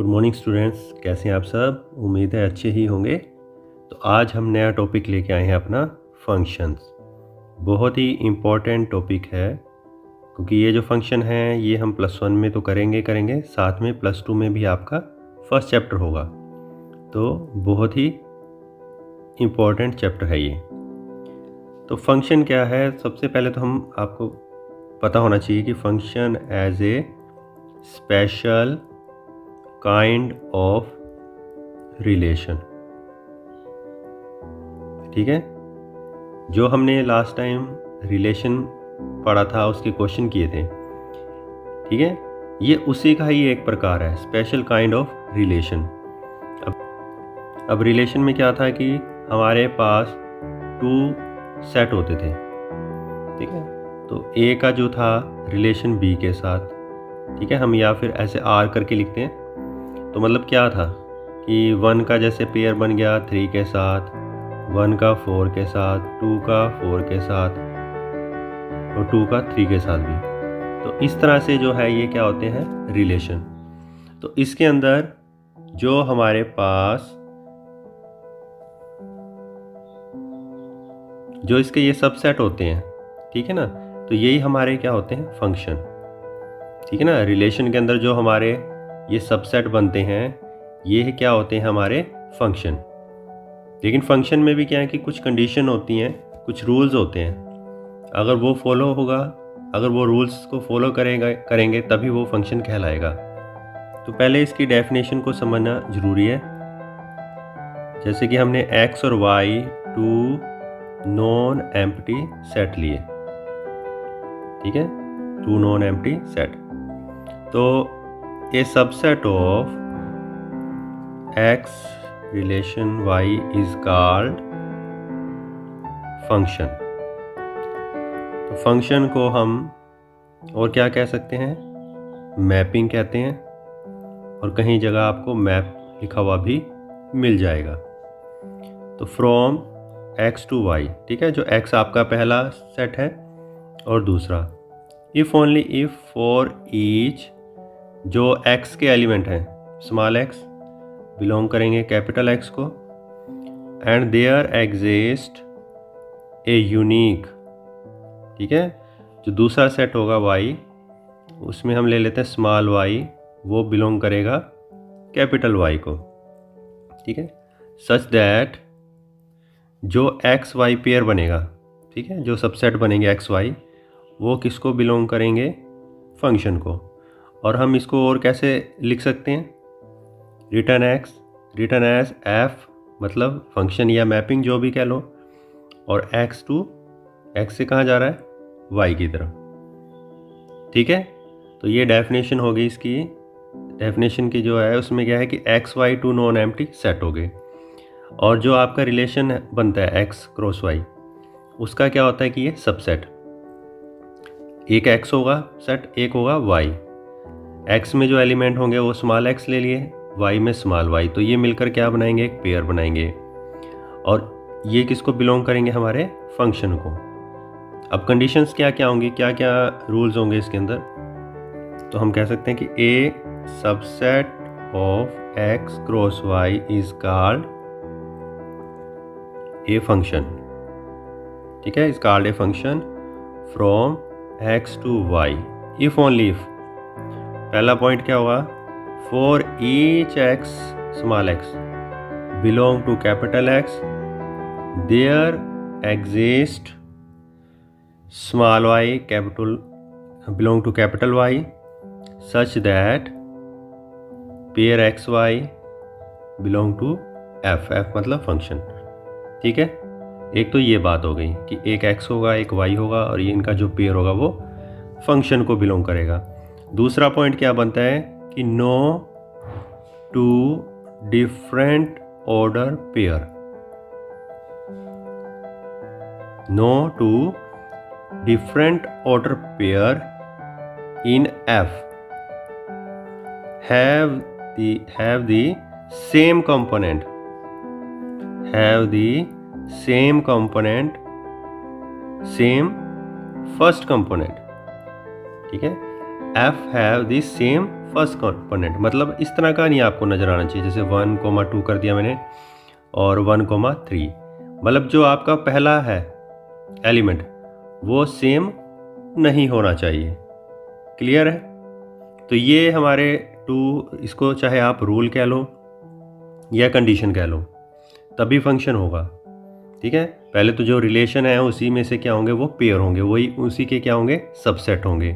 Good morning students, कैसे हैं आप सब। उम्मीद है अच्छे ही होंगे। तो आज हम नया टॉपिक लेके आए हैं अपना फंक्शंस। बहुत ही इम्पॉर्टेंट टॉपिक है क्योंकि ये जो फंक्शन है ये हम +1 में तो करेंगे साथ में +2 में भी आपका फर्स्ट चैप्टर होगा। तो बहुत ही इम्पॉर्टेंट चैप्टर है ये। तो फंक्शन क्या है, सबसे पहले तो हम आपको पता होना चाहिए कि function as a special kind of relation, ठीक है। जो हमने लास्ट टाइम रिलेशन पढ़ा था उसके क्वेश्चन किए थे, ठीक है। ये उसी का ही एक प्रकार है, स्पेशल काइंड ऑफ रिलेशन। अब रिलेशन में क्या था कि हमारे पास 2 सेट होते थे, ठीक है। तो ए का जो था रिलेशन बी के साथ, ठीक है, हम या फिर ऐसे आर करके लिखते हैं। तो मतलब क्या था कि 1 का जैसे पेयर बन गया 3 के साथ, 1 का 4 के साथ, 2 का 4 के साथ और 2 का 3 के साथ भी। तो इस तरह से जो है ये क्या होते हैं, रिलेशन। तो इसके अंदर जो हमारे पास जो इसके ये सबसेट होते हैं, ठीक है ना, तो यही हमारे क्या होते हैं, फंक्शन, ठीक है ना। रिलेशन के अंदर जो हमारे ये सबसेट बनते हैं ये क्या होते हैं, हमारे फंक्शन। लेकिन फंक्शन में भी क्या है कि कुछ कंडीशन होती हैं, कुछ रूल्स होते हैं। अगर वो फॉलो होगा, अगर वो रूल्स को फॉलो करेंगे तभी वो फंक्शन कहलाएगा। तो पहले इसकी डेफिनेशन को समझना ज़रूरी है। जैसे कि हमने x और y 2 नॉन एम्प्टी सेट लिए, ठीक है, 2 नॉन एम्प्टी सेट। तो a subset of x relation y is called function। तो फंक्शन को हम और क्या कह सकते हैं, मैपिंग कहते हैं। और कहीं जगह आपको मैप लिखा हुआ भी मिल जाएगा। तो फ्रॉम x to y, ठीक है, जो x आपका पहला सेट है और दूसरा, if only if for each जो x के एलिमेंट हैं, स्मॉल x बिलोंग करेंगे कैपिटल X को, and there exist a unique, ठीक है, जो दूसरा सेट होगा y, उसमें हम ले लेते हैं स्मॉल y, वो बिलोंग करेगा कैपिटल Y को, ठीक है। सच दैट जो x y पेयर बनेगा, ठीक है, जो सबसेट बनेंगे x y, वो किसको बिलोंग करेंगे, फंक्शन को। और हम इसको और कैसे लिख सकते हैं, रिटर्न एज f, मतलब फंक्शन या मैपिंग जो भी कह लो, और x से कहाँ जा रहा है, y की तरफ, ठीक है। तो ये डेफिनेशन होगी इसकी। डेफिनेशन की जो है उसमें क्या है कि x y 2 non empty set हो गए। और जो आपका रिलेशन बनता है x क्रॉस y, उसका क्या होता है कि ये सबसेट, एक x होगा सेट, एक होगा y। x में जो एलिमेंट होंगे वो स्मॉल x ले लिए, y में स्मॉल y, तो ये मिलकर क्या बनाएंगे, एक पेयर बनाएंगे। और ये किसको बिलोंग करेंगे, हमारे फंक्शन को। अब कंडीशंस क्या क्या होंगी, क्या क्या रूल्स होंगे इसके अंदर। तो हम कह सकते हैं कि a subset of x cross y is called a function, ठीक है, is called a function from x to y if only if. पहला पॉइंट क्या होगा, for each x small x belong to capital X there exist small y capital belong to capital Y such that pair x y belong to f मतलब function, ठीक है। एक तो ये बात हो गई कि एक x होगा एक y होगा और ये इनका जो पेयर होगा वो फंक्शन को बिलोंग करेगा। दूसरा पॉइंट क्या बनता है कि no two different order pair, no two different order pair in f have the same component, same first component, ठीक है, f have the same first component, मतलब इस तरह का नहीं आपको नज़र आना चाहिए जैसे 1,2 कर दिया मैंने और 1,3, मतलब जो आपका पहला है एलिमेंट वो सेम नहीं होना चाहिए। क्लियर है? तो ये हमारे इसको चाहे आप रूल कह लो या कंडीशन कह लो, तभी फंक्शन होगा। ठीक है, पहले तो जो रिलेशन है उसी में से क्या होंगे, वो पेयर होंगे, वही उसी के क्या होंगे, सबसेट होंगे।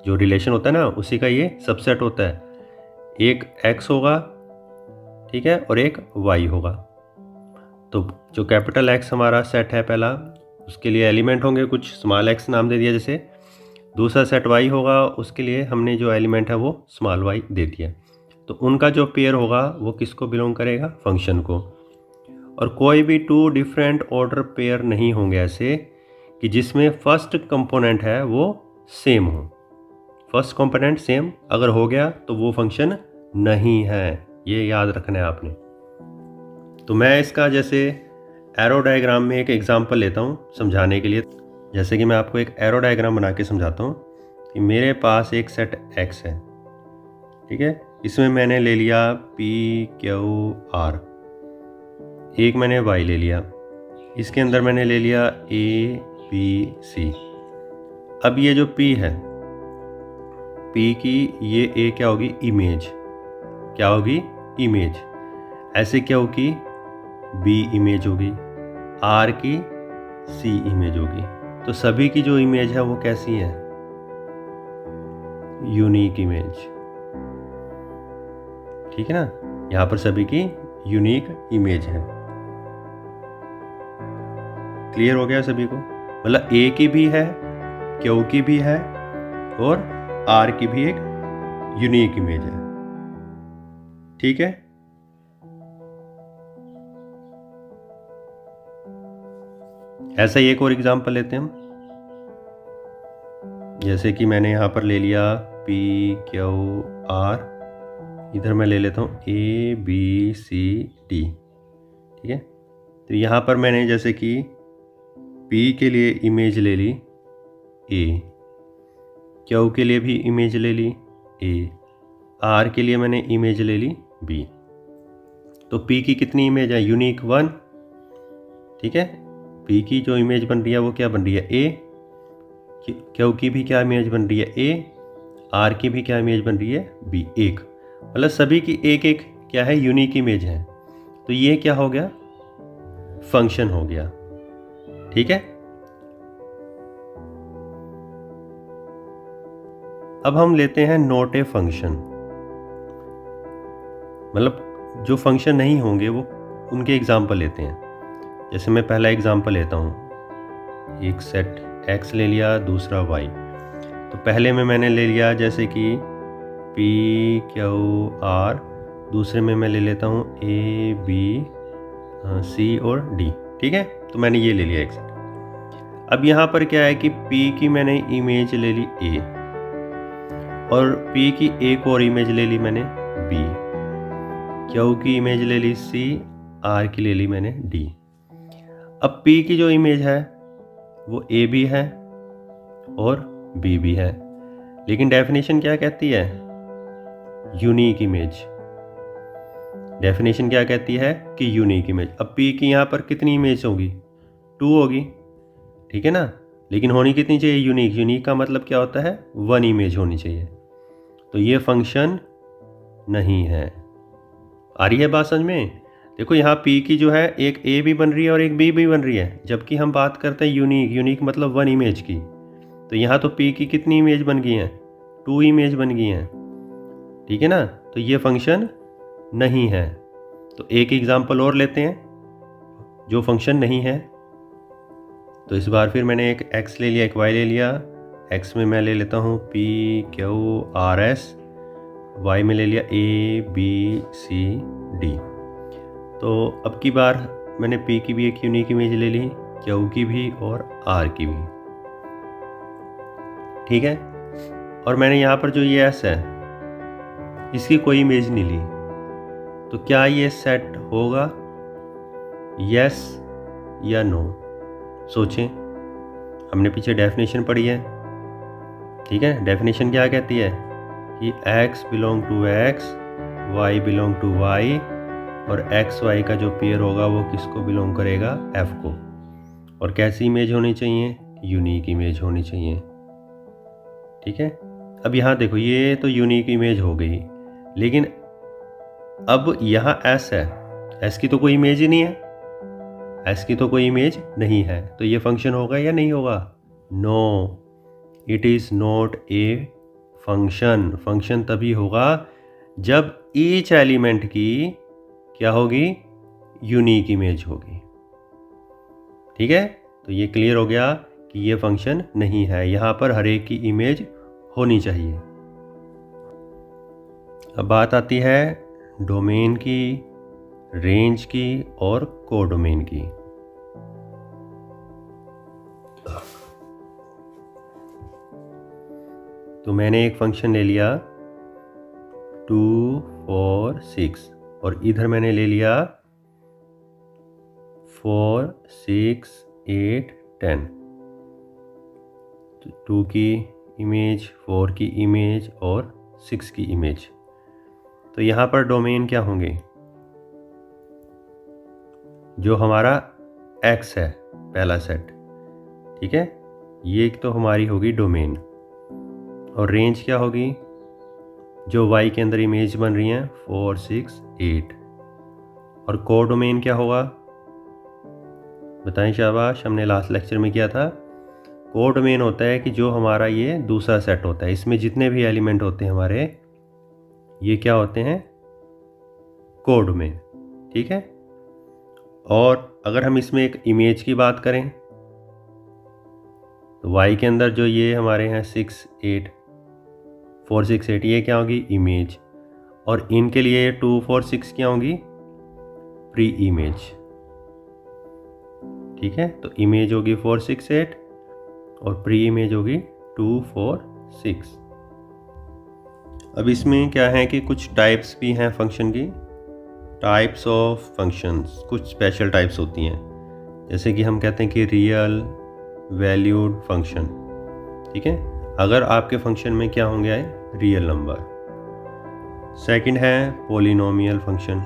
जो रिलेशन होता है ना उसी का ये सबसेट होता है। एक x होगा, ठीक है, और एक y होगा। तो जो कैपिटल X हमारा सेट है पहला, उसके लिए एलिमेंट होंगे कुछ स्मॉल x नाम दे दिया जैसे। दूसरा सेट y होगा, उसके लिए हमने जो एलिमेंट है वो स्मॉल y दे दिया। तो उनका जो पेयर होगा वो किसको बिलोंग करेगा, फंक्शन को। और कोई भी 2 डिफरेंट ऑर्डर पेयर नहीं होंगे ऐसे कि जिसमें फर्स्ट कंपोनेंट है वो सेम हो। फर्स्ट कंपोनेंट सेम अगर हो गया तो वो फंक्शन नहीं है, ये याद रखना है आपने। तो मैं इसका जैसे एरो डायग्राम में एक एग्जांपल लेता हूँ समझाने के लिए। जैसे कि मैं आपको एक एरो डायग्राम बना के समझाता हूँ कि मेरे पास एक सेट x है, ठीक है, इसमें मैंने ले लिया p q r, एक मैंने y ले लिया, इसके अंदर मैंने ले लिया a b c। अब ये जो p है, p की ये a क्या होगी, इमेज, क्या होगी, इमेज। ऐसे क्या होगी, b इमेज होगी, r की c इमेज होगी। तो सभी की जो इमेज है वो कैसी है, यूनिक इमेज। ठीक है ना, यहाँ पर सभी की यूनिक इमेज है। क्लियर हो गया सभी को? मतलब A की भी है, Q की भी है और R की भी एक यूनिक इमेज है। ठीक है, ऐसा ही एक और एग्जांपल लेते हैं हम। जैसे कि मैंने यहाँ पर ले लिया P Q R, इधर मैं ले लेता हूँ A B C D। ठीक है, तो यहाँ पर मैंने जैसे कि P के लिए इमेज ले ली A, Q के लिए भी इमेज ले ली A, R के लिए मैंने इमेज ले ली B। तो P की कितनी इमेज है, यूनिक 1। ठीक है, P की जो इमेज बन रही है वो क्या बन रही है, A। Q की भी क्या इमेज बन रही है, A। R की भी क्या इमेज बन रही है, B, एक। मतलब सभी की एक एक क्या है, यूनिक इमेज है। तो ये क्या हो गया, फंक्शन हो गया। ठीक है, अब हम लेते हैं नॉट ए फंक्शन, मतलब जो फंक्शन नहीं होंगे वो उनके एग्जाम्पल लेते हैं। जैसे मैं पहला एग्जाम्पल लेता हूँ, एक सेट x ले लिया, दूसरा y। तो पहले में मैंने ले लिया जैसे कि p q r, दूसरे में मैं ले लेता हूँ a b c और d। ठीक है, तो मैंने ये ले लिया एक सेट। अब यहाँ पर क्या है कि p की मैंने इमेज ले ली a और p की एक और इमेज ले ली मैंने b, q की इमेज ले ली c, r की ले ली मैंने d। अब p की जो इमेज है वो a भी है और b भी है, लेकिन डेफिनेशन क्या कहती है, यूनिक इमेज। डेफिनेशन क्या कहती है कि यूनिक इमेज। अब p की यहाँ पर कितनी इमेज होगी, 2 होगी। ठीक है ना, लेकिन होनी कितनी चाहिए, यूनिक। यूनिक का मतलब क्या होता है, 1 इमेज होनी चाहिए। तो ये फंक्शन नहीं है। आ रही है बात समझ में? देखो यहाँ P की जो है एक A भी बन रही है और एक B भी बन रही है, जबकि हम बात करते हैं यूनिक। यूनिक मतलब 1 इमेज की। तो यहाँ तो P की कितनी इमेज बन गई हैं, 2 इमेज बन गई हैं। ठीक है ना, तो ये फंक्शन नहीं है। तो एक एग्जांपल और लेते हैं जो फंक्शन नहीं है। तो इस बार फिर मैंने एक x ले लिया, एक y ले लिया। x में मैं ले लेता हूँ P Q R S, y में ले लिया A B C D। तो अब की बार मैंने P की भी एक यूनिक इमेज ले ली, Q की भी और R की भी। ठीक है, और मैंने यहाँ पर जो ये S है इसकी कोई इमेज नहीं ली। तो क्या ये सेट होगा, यस या नो? सोचें, हमने पीछे डेफिनेशन पढ़ी है। ठीक है, डेफिनेशन क्या कहती है कि x belong to x, y belong to y और x y का जो पेयर होगा वो किसको बिलोंग करेगा, f को। और कैसी इमेज होनी चाहिए, यूनिक इमेज होनी चाहिए। ठीक है, अब यहाँ देखो ये तो यूनिक इमेज हो गई, लेकिन अब यहाँ s है, s की तो कोई इमेज ही नहीं है, s की तो कोई इमेज नहीं है, तो ये फंक्शन होगा या नहीं होगा? No, it is not a function. Function तभी होगा जब ईच एलिमेंट की क्या होगी, यूनिक इमेज होगी। ठीक है, तो ये क्लियर हो गया कि ये फंक्शन नहीं है, यहाँ पर हर एक की इमेज होनी चाहिए। अब बात आती है डोमेन की, रेंज की और कोडोमेन की। तो मैंने एक फंक्शन ले लिया 2 4 6 और इधर मैंने ले लिया 4 6 8 10। तो 2 की इमेज, 4 की इमेज और 6 की इमेज। तो यहाँ पर डोमेन क्या होंगे, जो हमारा x है पहला सेट। ठीक है, ये तो हमारी होगी डोमेन। और रेंज क्या होगी, जो y के अंदर इमेज बन रही हैं 4 6 8। और कोडोमेन क्या होगा, बताएं शाबाश, हमने लास्ट लेक्चर में किया था। कोडोमेन होता है कि जो हमारा ये दूसरा सेट होता है, इसमें जितने भी एलिमेंट होते हैं हमारे, ये क्या होते हैं, कोडोमेन। ठीक है, और अगर हम इसमें एक इमेज की बात करें तो y के अंदर जो ये हमारे हैं 6 8 4 6 8, ये क्या होगी, इमेज। और इनके लिए 2 4 6 क्या होंगी, प्री इमेज। ठीक है, तो इमेज होगी 4 6 8 और प्री इमेज होगी 2 4 6। अब इसमें क्या है कि कुछ टाइप्स भी हैं फंक्शन की, टाइप्स ऑफ फंक्शंस, कुछ स्पेशल टाइप्स होती हैं। जैसे कि हम कहते हैं कि रियल वैल्यूड फंक्शन। ठीक है, अगर आपके फंक्शन में क्या होंगे, रियल नंबर। सेकंड है पॉलिनोमियल फंक्शन।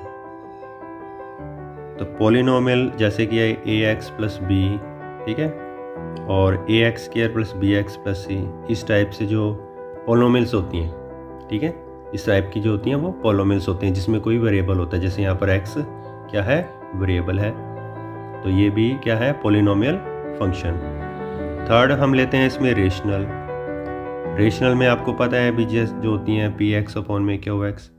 तो पॉलिनोमियल जैसे कि ax प्लस बी, ठीक है, और ax square plus bx plus c, इस टाइप से जो पॉलिनोमियल्स होती हैं, ठीक है, इस टाइप की जो होती हैं वो पॉलिनोमियल्स होते हैं जिसमें कोई वेरिएबल होता है। जैसे यहाँ पर x क्या है, वेरिएबल है, तो ये भी क्या है, पॉलिनोमियल फंक्शन। थर्ड हम लेते हैं इसमें रेशनल। रेशनल में आपको पता है भी जो होती हैं पी एक्स अपॉन में क्यू एक्स,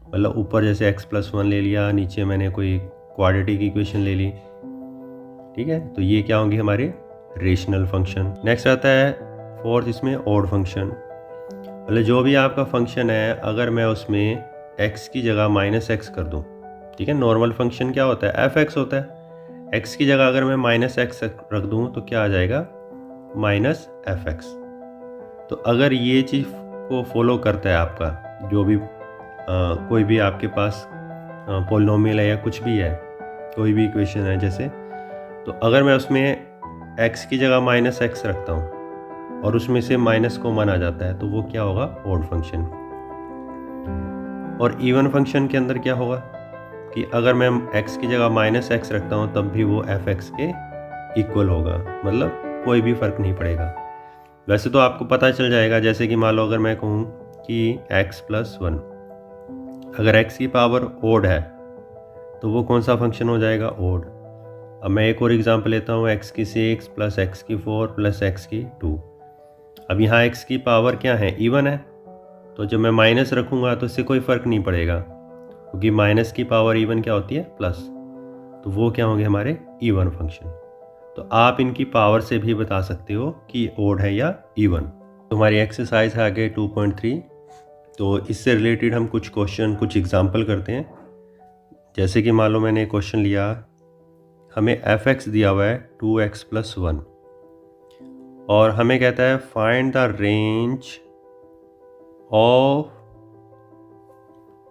मतलब ऊपर जैसे x प्लस 1 ले लिया, नीचे मैंने कोई क्वाड्रेटिक इक्वेशन ले ली। ठीक है, तो ये क्या होंगे हमारे रेशनल फंक्शन। नेक्स्ट आता है फोर्थ इसमें ऑड फंक्शन। मतलब जो भी आपका फंक्शन है, अगर मैं उसमें x की जगह माइनस एक्स कर दूँ, ठीक है, नॉर्मल फंक्शन क्या होता है, f(x) होता है। x की जगह अगर मैं माइनस एक्स रख दूँ तो क्या आ जाएगा, माइनस f(x). तो अगर ये चीज़ को फॉलो करता है आपका जो भी कोई भी आपके पास पॉलिनोमियल है या कुछ भी है, कोई भी इक्वेशन है जैसे, तो अगर मैं उसमें x की जगह माइनस एक्स रखता हूँ और उसमें से माइनस कॉमन आ जाता है, तो वो क्या होगा, ऑड फंक्शन। और इवन फंक्शन के अंदर क्या होगा कि अगर मैं x की जगह माइनस एक्स रखता हूँ तब भी वो f(x) के इक्वल होगा, मतलब कोई भी फ़र्क नहीं पड़ेगा। वैसे तो आपको पता चल जाएगा, जैसे कि मान लो अगर मैं कहूँ कि x प्लस 1, अगर x की पावर ओड है तो वो कौन सा फंक्शन हो जाएगा, ओड। अब मैं एक और एग्जांपल लेता हूँ, x की 6 प्लस x की 4 प्लस x की 2। अब यहाँ x की पावर क्या है, इवन है, तो जब मैं माइनस रखूँगा तो इससे कोई फ़र्क नहीं पड़ेगा, क्योंकि माइनस की पावर इवन क्या होती है, प्लस, तो वो क्या होंगे हमारे इवन फंक्शन। तो आप इनकी पावर से भी बता सकते हो कि ओड है या इवन। तो हमारी एक्सरसाइज है आगे 2.3। तो इससे रिलेटेड हम कुछ क्वेश्चन, कुछ एग्जांपल करते हैं। जैसे कि मान लो मैंने क्वेश्चन लिया, हमें f(x) दिया हुआ है 2x प्लस 1 और हमें कहता है find the range of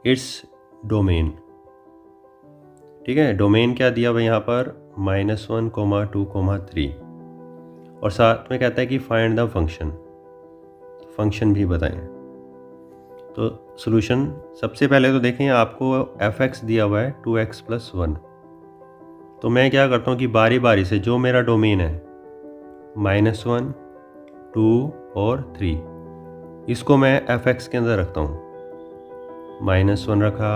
its domain. ठीक है, डोमेन क्या दिया हुआ यहाँ पर, -1, 2, 3, और साथ में कहता है कि फाइंड द फंक्शन, फंक्शन भी बताएं। तो सॉल्यूशन सबसे पहले तो देखें आपको f(x) दिया हुआ है 2x + 1। तो मैं क्या करता हूँ कि बारी बारी से जो मेरा डोमेन है -1, 2 और 3, इसको मैं f(x) के अंदर रखता हूँ। -1 रखा,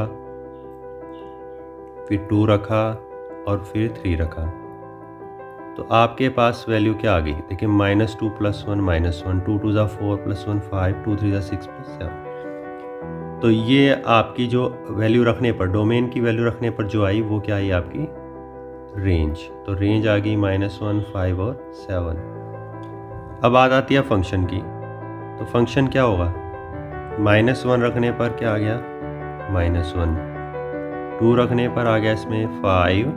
फिर 2 रखा और फिर 3 रखा। तो आपके पास वैल्यू क्या आ गई? देखिए -2 + 1 -1, 2 2 ज़ा 4 + 1 5, 2 3 ज़ा 6 + 7। तो ये आपकी जो वैल्यू रखने पर, डोमेन की वैल्यू रखने पर जो आई वो क्या आई आपकी? रेंज। तो रेंज आ गई -1, 5 और 7। अब बात आती है फंक्शन की। तो फंक्शन क्या होगा? -1 रखने पर क्या आ गया? -1, 2 रखने पर आ गया इसमें 5,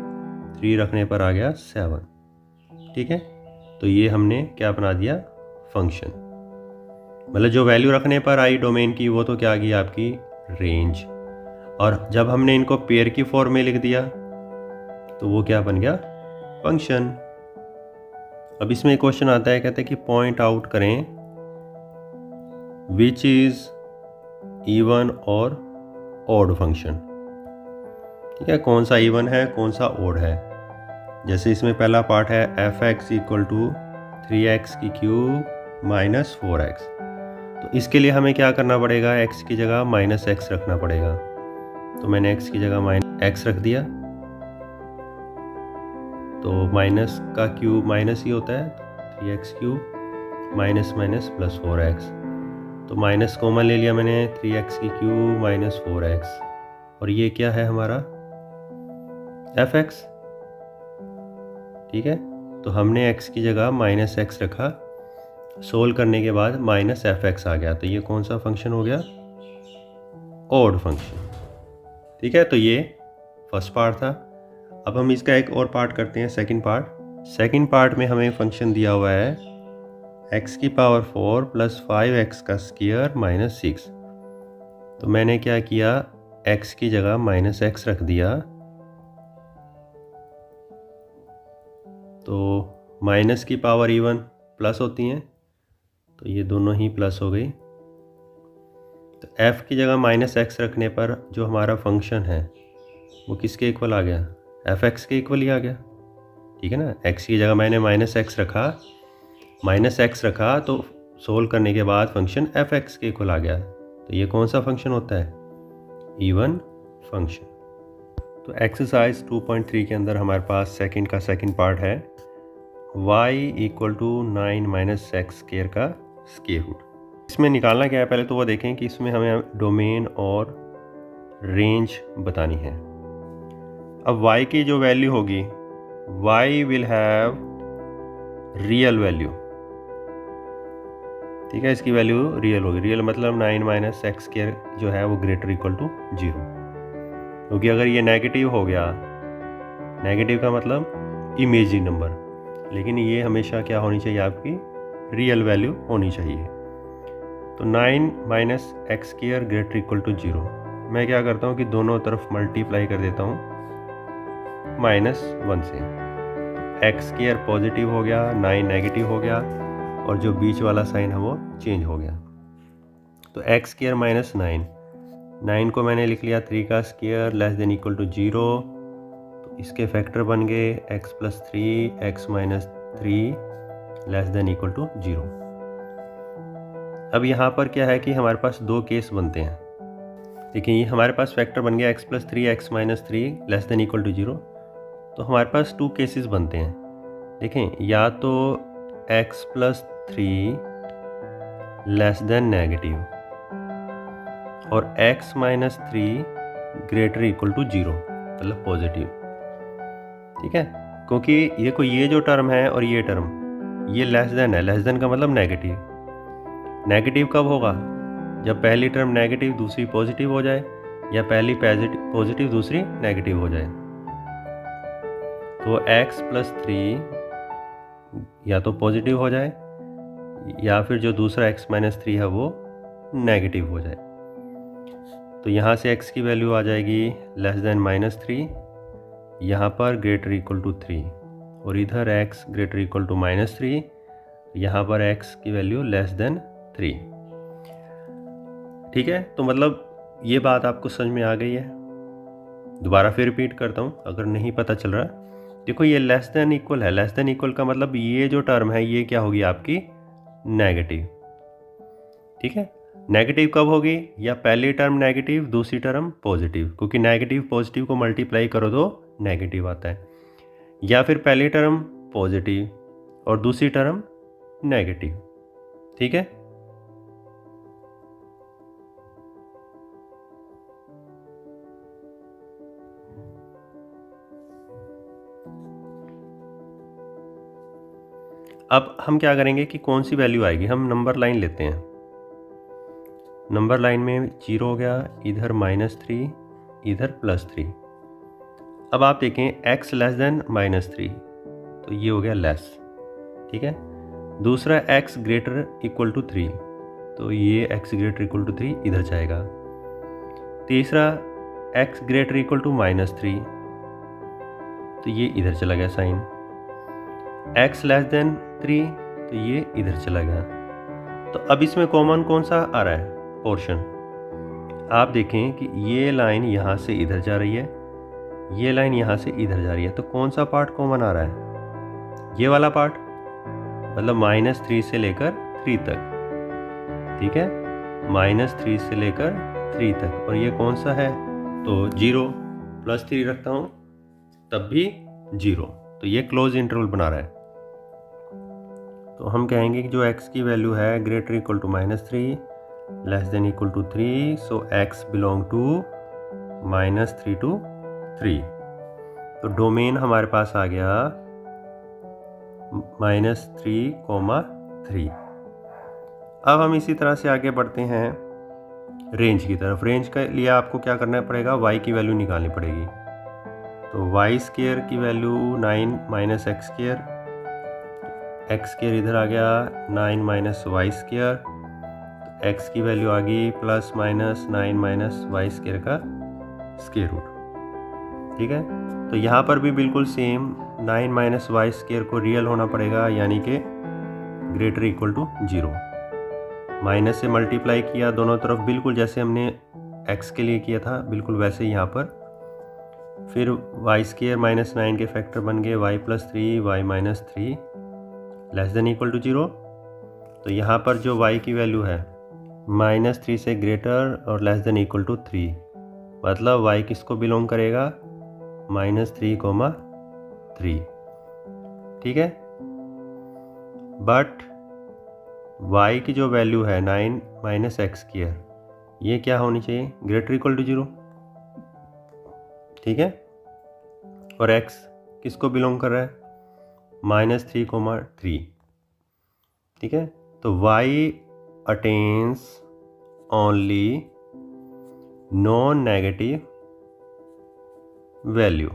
3 रखने पर आ गया 7। ठीक है, तो ये हमने क्या बना दिया? फंक्शन। मतलब जो वैल्यू रखने पर आई डोमेन की वो तो क्या आ गई आपकी? रेंज। और जब हमने इनको पेयर की फॉर्म में लिख दिया तो वो क्या बन गया? फंक्शन। अब इसमें एक क्वेश्चन आता है, कहते हैं कि पॉइंट आउट करें विच इज इवन और ऑड फंक्शन। ठीक है, कौन सा इवन है, कौन सा ऑड है। जैसे इसमें पहला पार्ट है f(x) = 3x³ - 4x। तो इसके लिए हमें क्या करना पड़ेगा? x की जगह -x रखना पड़ेगा। तो मैंने x की जगह -x रख दिया। तो माइनस का क्यूब माइनस ही होता है, 3x³ - 4x। तो माइनस कॉमन ले लिया मैंने, 3x³ - 4x। और ये क्या है हमारा? f(x). ठीक है, तो हमने x की जगह -x रखा, सोल्व करने के बाद -f(x) आ गया। तो ये कौन सा फंक्शन हो गया? Odd function. ठीक है, तो ये फर्स्ट पार्ट था। अब हम इसका एक और पार्ट करते हैं, सेकंड पार्ट। सेकंड पार्ट में हमें फंक्शन दिया हुआ है x⁴ + 5x² - 6। तो मैंने क्या किया? x की जगह -x रख दिया। तो माइनस की पावर इवन प्लस होती हैं, तो ये दोनों ही प्लस हो गई। तो f की जगह -x रखने पर जो हमारा फंक्शन है वो किसके इक्वल आ गया? f(x) के इक्वल ही आ गया। ठीक है ना, x की जगह मैंने -x रखा, तो सोल्व करने के बाद फंक्शन f(x) के इक्वल आ गया। तो ये कौन सा फंक्शन होता है? Even function. तो एक्सरसाइज 2.3 के अंदर हमारे पास सेकंड का सेकंड पार्ट है, y = 9 - x² का स्क्वायर रूट। इसमें निकालना क्या है पहले तो वो देखें कि इसमें हमें डोमेन और रेंज बतानी है। अब y की जो वैल्यू होगी, y will have real value. ठीक है, इसकी वैल्यू रियल होगी। रियल मतलब 9 - x² जो है वो > 0। क्योंकि अगर ये नेगेटिव हो गया, नेगेटिव का मतलब इमेजिन नंबर, लेकिन ये हमेशा क्या होनी चाहिए? आपकी रियल वैल्यू होनी चाहिए। तो 9 - x² > 0। मैं क्या करता हूँ कि दोनों तरफ मल्टीप्लाई कर देता हूँ -1 से। x² पॉजिटिव हो गया, 9 नेगेटिव हो गया, और जो बीच वाला साइन है वो चेंज हो गया। तो x² - 9 को मैंने लिख लिया 3 का स्क्वायर <= 0। तो इसके फैक्टर बन गए x + 3, x - 3 <= 0। अब यहाँ पर क्या है कि हमारे पास दो केस बनते हैं। देखिए, ये हमारे पास फैक्टर बन गया x + 3, x - 3 <= 0। तो हमारे पास 2 केसेस बनते हैं। देखें, या तो x + 3 नेगेटिव और x - 3 > 0 मतलब पॉजिटिव। ठीक है, क्योंकि ये जो टर्म है और ये टर्म, ये लेस देन है। लेस देन का मतलब नेगेटिव। नेगेटिव कब होगा? जब पहली टर्म नेगेटिव दूसरी पॉजिटिव हो जाए, या पहली पॉजिटिव दूसरी नेगेटिव हो जाए। तो x + 3 या तो पॉजिटिव हो जाए, या फिर जो दूसरा x - 3 है वो नेगेटिव हो जाए। तो यहाँ से x की वैल्यू आ जाएगी लेस देन -3, यहाँ पर > 3, और इधर x > -3, यहाँ पर x की वैल्यू लेस देन 3। ठीक है, तो मतलब ये बात आपको समझ में आ गई है। दोबारा फिर रिपीट करता हूँ अगर नहीं पता चल रहा। देखो ये लेस देन इक्वल है, लेस देन इक्वल का मतलब ये जो टर्म है ये क्या होगी आपकी नेगेटिव। ठीक है, नेगेटिव कब होगी, या पहली टर्म नेगेटिव दूसरी टर्म पॉजिटिव, क्योंकि नेगेटिव पॉजिटिव को मल्टीप्लाई करो तो नेगेटिव आता है, या फिर पहली टर्म पॉजिटिव और दूसरी टर्म नेगेटिव। ठीक है, अब हम क्या करेंगे कि कौन सी वैल्यू आएगी, हम नंबर लाइन लेते हैं। नंबर लाइन में 0 हो गया, इधर -3, इधर +3। अब आप देखें x लेस देन -3, तो ये हो गया लेस। ठीक है, दूसरा x ग्रेटर इक्वल टू 3, तो ये x ग्रेटर इक्वल टू 3 इधर जाएगा। तीसरा x ग्रेटर इक्वल टू -3, तो ये इधर चला गया साइन। x लेस देन 3, तो ये इधर चला गया। तो अब इसमें कॉमन कौन सा आ रहा है पोर्शन, आप देखें कि ये लाइन यहाँ से इधर जा रही है, ये लाइन यहाँ से इधर जा रही है, तो कौन सा पार्ट कॉमन आ रहा है, ये वाला पार्ट, मतलब -3 से लेकर 3 तक। ठीक है, -3 से लेकर 3 तक, और ये कौन सा है, तो 0 +3 रखता हूँ तब भी 0, तो ये क्लोज इंटरवल बना रहा है। तो हम कहेंगे कि जो x की वैल्यू है greater equal to -3 less than equal to 3, so x belong to -3 to 3। तो डोमेन हमारे पास आ गया -3, 3। अब हम इसी तरह से आगे बढ़ते हैं रेंज की तरफ। रेंज के लिए आपको क्या करना पड़ेगा, y की वैल्यू निकालनी पड़ेगी। तो y² की वैल्यू 9 - x², x² इधर आ गया 9 - y², x की वैल्यू आ गई +-9 - y² का स्क्वायर रूट। ठीक है, तो यहाँ पर भी बिल्कुल सेम 9 - y² को रियल होना पड़ेगा, यानी कि ग्रेटर इक्वल टू 0। माइनस से मल्टीप्लाई किया दोनों तरफ, बिल्कुल जैसे हमने x के लिए किया था, बिल्कुल वैसे ही यहाँ पर। फिर y² -9 के फैक्टर बन गए y +3, y -3 less than equal to 0। तो यहाँ पर जो y की वैल्यू है -3 से ग्रेटर और लेस देन इक्वल टू 3, मतलब y किसको बिलोंग करेगा, -3, 3। ठीक है, बट y की जो वैल्यू है 9 - x², ये क्या होनी चाहिए, ग्रेटर इक्वल टू 0। ठीक है, और x किसको बिलोंग कर रहा है, -3, 3। ठीक है, तो y attains only non negative value.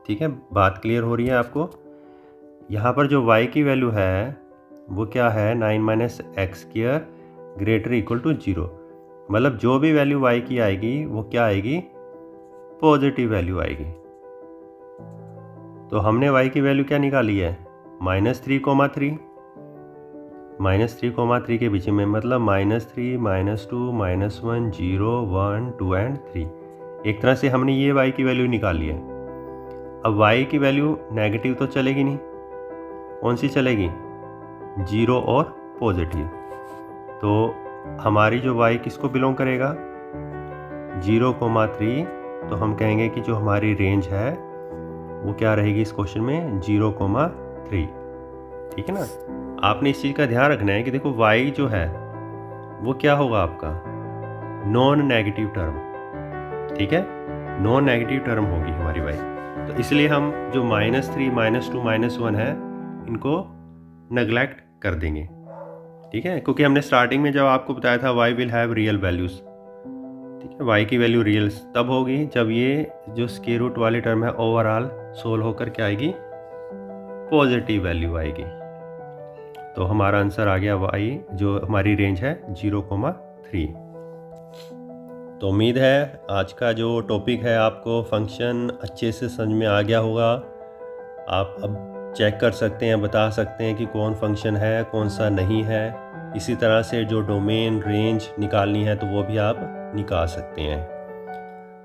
ठीक है, बात क्लियर हो रही है आपको। यहाँ पर जो y की वैल्यू है वो क्या है, 9 - x² ग्रेटर इक्वल टू 0, मतलब जो भी वैल्यू y की आएगी वो क्या आएगी, पॉजिटिव वैल्यू आएगी। तो हमने y की वैल्यू क्या निकाली है, -3, 3। -3, 3 के बीच में, मतलब -3, -2, -1, 0, 1, 2 एंड 3। एक तरह से हमने ये y की वैल्यू निकाली है। अब y की वैल्यू नेगेटिव तो चलेगी नहीं, कौन सी चलेगी, 0 और पॉजिटिव। तो हमारी जो y किसको बिलोंग करेगा, 0, 3। तो हम कहेंगे कि जो हमारी रेंज है वो क्या रहेगी इस क्वेश्चन में, 0, 3। ठीक है ना, आपने इस चीज़ का ध्यान रखना है कि देखो y जो है वो क्या होगा आपका, नॉन नेगेटिव टर्म। ठीक है, नॉन नेगेटिव टर्म होगी हमारी y। तो इसलिए हम जो -3, -2, -1 है इनको नेगलेक्ट कर देंगे। ठीक है, क्योंकि हमने स्टार्टिंग में जब आपको बताया था y will have real values. ठीक है, y की वैल्यू रियल तब होगी जब ये जो स्क्वायर रूट वाली टर्म है ओवरऑल सोल्व होकर क्या आएगी, पॉजिटिव वैल्यू आएगी। तो हमारा आंसर आ गया y, जो हमारी रेंज है 0, 3। तो उम्मीद है आज का जो टॉपिक है आपको फंक्शन अच्छे से समझ में आ गया होगा। आप अब चेक कर सकते हैं, बता सकते हैं कि कौन फंक्शन है कौन सा नहीं है, इसी तरह से जो डोमेन रेंज निकालनी है तो वो भी आप निकाल सकते हैं।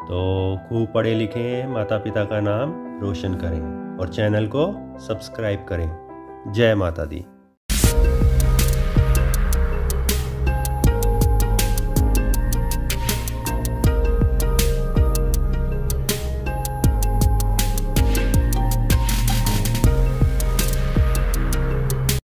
तो खूब पढ़े लिखें, माता पिता का नाम रोशन करें और चैनल को सब्सक्राइब करें। जय माता दी।